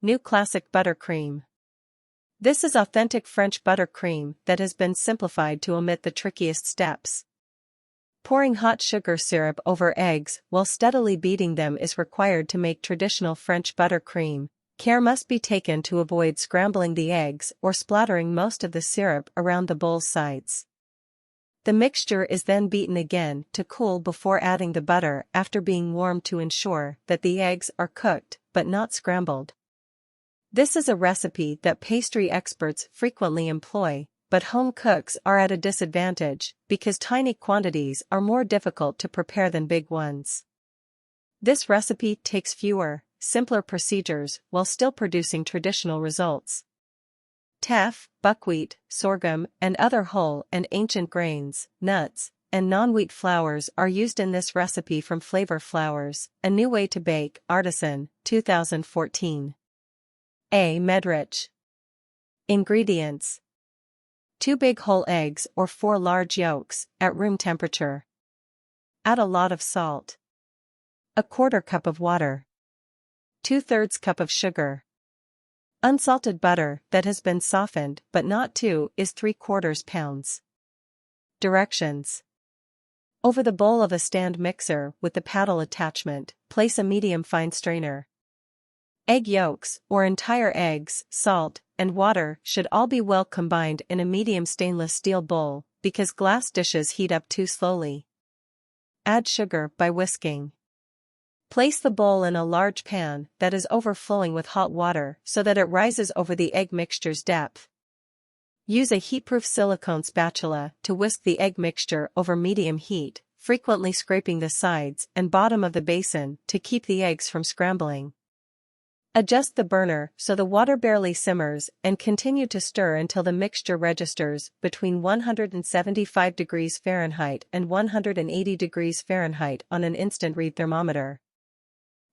New Classic Buttercream. This is authentic French buttercream that has been simplified to omit the trickiest steps. Pouring hot sugar syrup over eggs while steadily beating them is required to make traditional French buttercream. Care must be taken to avoid scrambling the eggs or splattering most of the syrup around the bowl's sides. The mixture is then beaten again to cool before adding the butter after being warmed to ensure that the eggs are cooked but not scrambled. This is a recipe that pastry experts frequently employ, but home cooks are at a disadvantage because tiny quantities are more difficult to prepare than big ones. This recipe takes fewer, simpler procedures while still producing traditional results. Teff, buckwheat, sorghum, and other whole and ancient grains, nuts, and non-wheat flours are used in this recipe from Flavor Flours, A New Way to Bake, Artisan, 2014. A. Medrich. Ingredients: 2 big whole eggs or 4 large yolks, at room temperature. Add a lot of salt. 1/4 cup of water. 2/3 cup of sugar. Unsalted butter that has been softened but not too is 3/4 pounds. Directions: over the bowl of a stand mixer with the paddle attachment, place a medium fine strainer. Egg yolks, or entire eggs, salt, and water should all be well combined in a medium stainless steel bowl, because glass dishes heat up too slowly. Add sugar by whisking. Place the bowl in a large pan that is overflowing with hot water so that it rises over the egg mixture's depth. Use a heatproof silicone spatula to whisk the egg mixture over medium heat, frequently scraping the sides and bottom of the basin to keep the eggs from scrambling. Adjust the burner so the water barely simmers and continue to stir until the mixture registers between 175 degrees Fahrenheit and 180 degrees Fahrenheit on an instant read thermometer.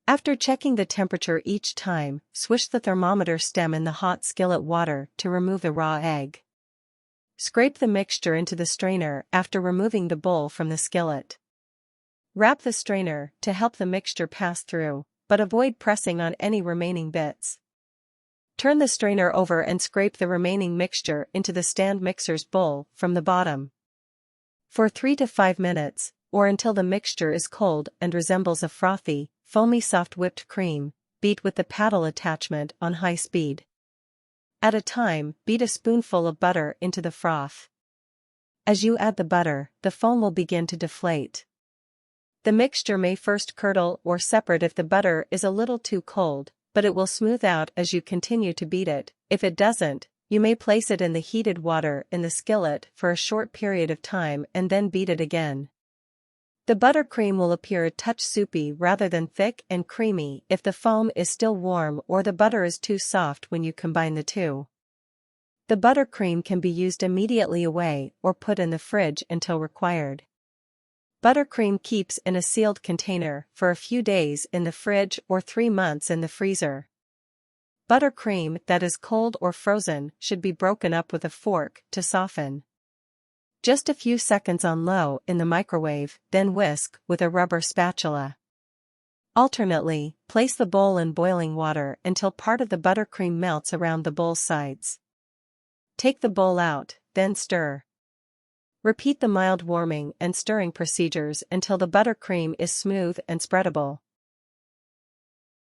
After checking the temperature each time, swish the thermometer stem in the hot skillet water to remove the raw egg. Scrape the mixture into the strainer after removing the bowl from the skillet. Wrap the strainer to help the mixture pass through, but avoid pressing on any remaining bits. Turn the strainer over and scrape the remaining mixture into the stand mixer's bowl from the bottom. For 3 to 5 minutes, or until the mixture is cold and resembles a frothy, foamy soft whipped cream, beat with the paddle attachment on high speed. At a time, beat a spoonful of butter into the froth. As you add the butter, the foam will begin to deflate. The mixture may first curdle or separate if the butter is a little too cold, but it will smooth out as you continue to beat it. If it doesn't, you may place it in the heated water in the skillet for a short period of time and then beat it again. The buttercream will appear a touch soupy rather than thick and creamy if the foam is still warm or the butter is too soft when you combine the two. The buttercream can be used immediately away or put in the fridge until required. Buttercream keeps in a sealed container for a few days in the fridge or 3 months in the freezer. Buttercream that is cold or frozen should be broken up with a fork to soften. Just a few seconds on low in the microwave, then whisk with a rubber spatula. Alternately, place the bowl in boiling water until part of the buttercream melts around the bowl's sides. Take the bowl out, then stir. Repeat the mild warming and stirring procedures until the buttercream is smooth and spreadable.